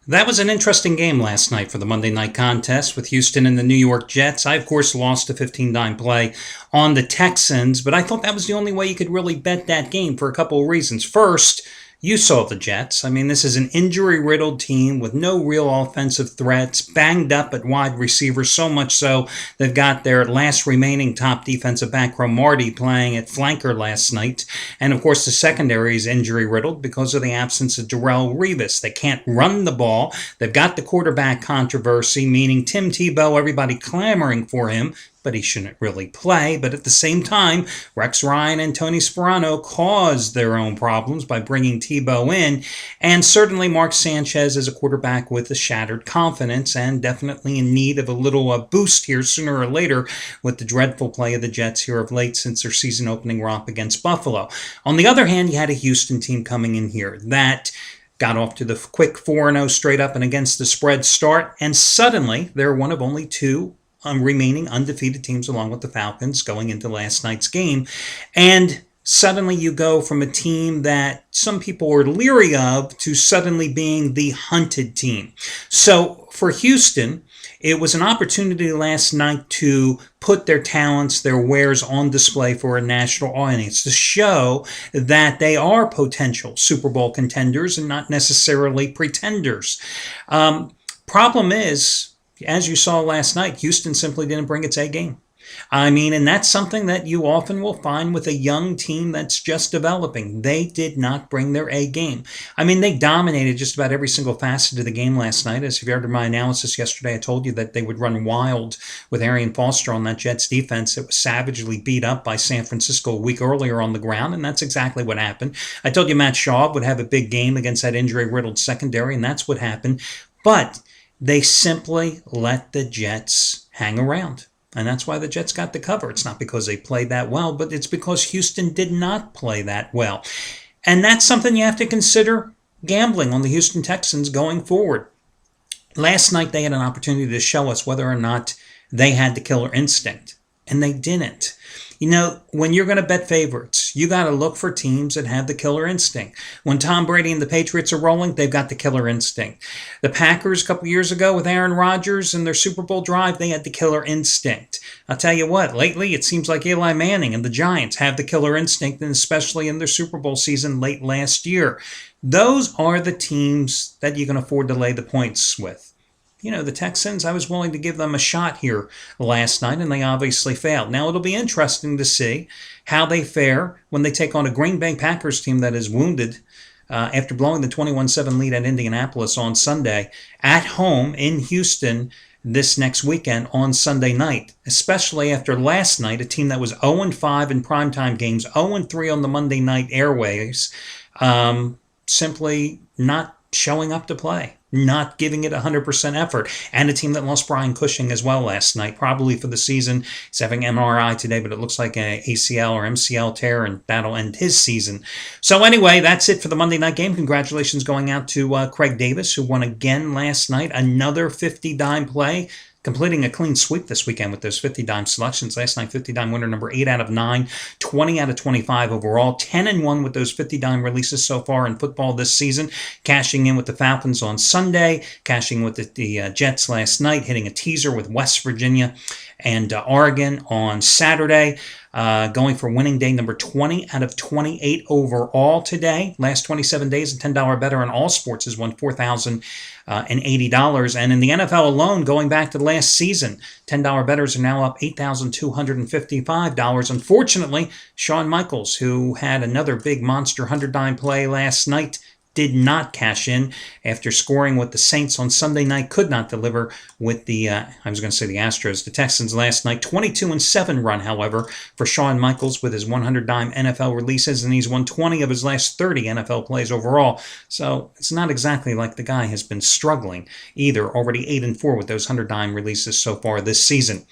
That was an interesting game last night for the Monday night contest with Houston and the New York Jets. I, of course, lost a 15-9 play on the Texans, but I thought that was the only way you could really bet that game for a couple of reasons. First, you saw the Jets. I mean, this is an injury-riddled team with no real offensive threats, banged up at wide receiver, so much so they've got their last remaining top defensive back, Cromartie, playing at flanker last night. And, of course, the secondary is injury-riddled because of the absence of Darrelle Revis. They can't run the ball. They've got the quarterback controversy, meaning Tim Tebow, everybody clamoring for him, but he shouldn't really play. But at the same time, Rex Ryan and Tony Sparano caused their own problems by bringing Tebow in. And certainly Mark Sanchez is a quarterback with a shattered confidence and definitely in need of a little boost here sooner or later with the dreadful play of the Jets here of late since their season opening romp against Buffalo. On the other hand, you had a Houston team coming in here that got off to the quick 4-0 straight up and against the spread start, and suddenly they're one of only two remaining undefeated teams along with the Falcons going into last night's game. And suddenly you go from a team that some people were leery of to suddenly being the hunted team. So for Houston, it was an opportunity last night to put their talents, their wares on display for a national audience, to show that they are potential Super Bowl contenders and not necessarily pretenders. Problem is, as you saw last night, Houston simply didn't bring its A game. I mean, and that's something that you often will find with a young team that's just developing. They did not bring their A game. I mean, they dominated just about every single facet of the game last night. As you heard in my analysis yesterday, I told you that they would run wild with Arian Foster on that Jets defense. It was savagely beat up by San Francisco a week earlier on the ground, and that's exactly what happened. I told you Matt Schaub would have a big game against that injury-riddled secondary, and that's what happened. But they simply let the Jets hang around. And that's why the Jets got the cover. It's not because they played that well, but it's because Houston did not play that well. And that's something you have to consider gambling on the Houston Texans going forward. Last night they had an opportunity to show us whether or not they had the killer instinct, and they didn't. You know, when you're going to bet favorites, you got to look for teams that have the killer instinct. When Tom Brady and the Patriots are rolling, they've got the killer instinct. The Packers a couple years ago with Aaron Rodgers and their Super Bowl drive, they had the killer instinct. I'll tell you what, lately it seems like Eli Manning and the Giants have the killer instinct, and especially in their Super Bowl season late last year. Those are the teams that you can afford to lay the points with. You know, the Texans, I was willing to give them a shot here last night, and they obviously failed. Now, it'll be interesting to see how they fare when they take on a Green Bay Packers team that is wounded after blowing the 21-7 lead at Indianapolis on Sunday at home in Houston this next weekend on Sunday night, especially after last night, a team that was 0-5 in primetime games, 0-3 on the Monday night airwaves, simply not showing up to play, not giving it 100% effort, and a team that lost Brian Cushing as well last night, probably for the season. He's having MRI today, but it looks like an ACL or MCL tear, and that'll end his season. So anyway, that's it for the Monday night game. Congratulations going out to Craig Davis, who won again last night, another 50-dime play, completing a clean sweep this weekend with those 50-dime selections. Last night, 50-dime winner number 8 out of 9, 20 out of 25 overall, 10-1 with those 50-dime releases so far in football this season, cashing in with the Falcons on Sunday, cashing with the Jets last night, hitting a teaser with West Virginia and Oregon on Saturday. Going for winning day number 20 out of 28 overall today. Last 27 days, a $10 better on all sports has won $4,080. And in the NFL alone, going back to last season, $10 bettors are now up $8,255. Unfortunately, Shawn Michaels, who had another big monster 100-dime play last night, did not cash in after scoring with the Saints on Sunday night, could not deliver with the Astros. The Texans last night, 22-7 run, however, for Shawn Michaels with his 100-dime NFL releases, and he's won 20 of his last 30 NFL plays overall. So it's not exactly like the guy has been struggling either, already 8-4 with those 100-dime releases so far this season.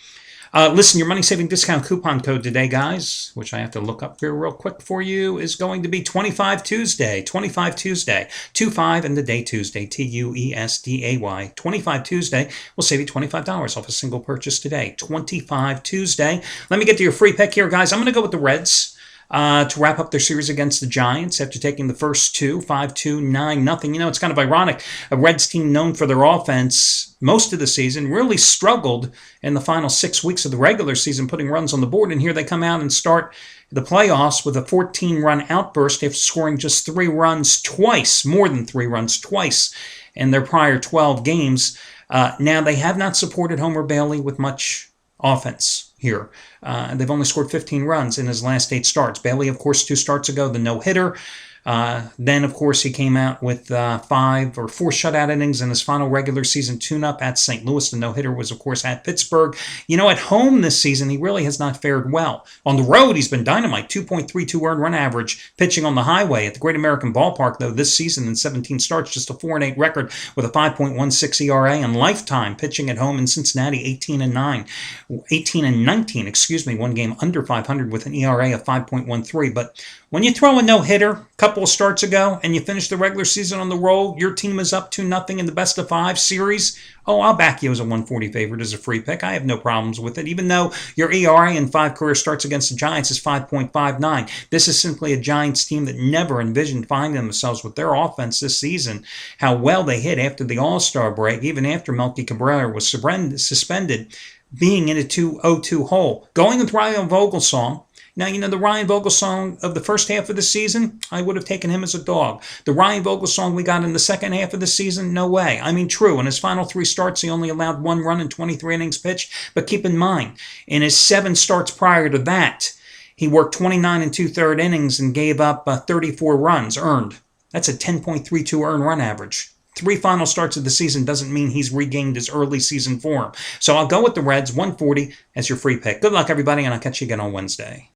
Listen, your money-saving discount coupon code today, guys, which I have to look up here real quick for you, is going to be 25 Tuesday. 25 Tuesday. 25 and the day Tuesday. Tuesday. 25 Tuesday will save you $25 off a single purchase today. 25 Tuesday. Let me get to your free pick here, guys. I'm going to go with the Reds. to wrap up their series against the Giants after taking the first two, 5-2, 9-0. It's kind of ironic. A Reds team known for their offense most of the season really struggled in the final 6 weeks of the regular season, putting runs on the board. And here they come out and start the playoffs with a 14-run outburst after scoring just 3 runs twice, more than 3 runs twice in their prior 12 games. Now, they have not supported Homer Bailey with much offense here. They've only scored 15 runs in his last 8 starts. Bailey, of course, 2 starts ago, the no-hitter. Then, of course, he came out with 5 or 4 shutout innings in his final regular season tune-up at St. Louis. The no-hitter was, of course, at Pittsburgh. At home this season, he really has not fared well. On the road, he's been dynamite, 2.32 earned run average, pitching on the highway at the Great American Ballpark, though, this season in 17 starts, just a 4-8 record with a 5.16 ERA, and lifetime pitching at home in Cincinnati, 18-19, 1 game under 500 with an ERA of 5.13. But when you throw a no-hitter a couple of starts ago and you finish the regular season on the roll, your team is up 2-0 in the best-of-5 series, I'll back you as a 140 favorite as a free pick. I have no problems with it, even though your ERA in 5 career starts against the Giants is 5.59. This is simply a Giants team that never envisioned finding themselves with their offense this season. How well they hit after the All-Star break, even after Melky Cabrera was suspended, being in a 2-0-2 hole. Going with Ryan Vogelsong. Now, the Ryan Vogelsong of the first half of the season, I would have taken him as a dog. The Ryan Vogelsong we got in the second half of the season, no way. True, in his final 3 starts, he only allowed 1 run in 23 innings pitched. But keep in mind, in his 7 starts prior to that, he worked 29 and 2/3 innings and gave up 34 runs earned. That's a 10.32 earned run average. 3 final starts of the season doesn't mean he's regained his early season form. So I'll go with the Reds, 140 as your free pick. Good luck, everybody, and I'll catch you again on Wednesday.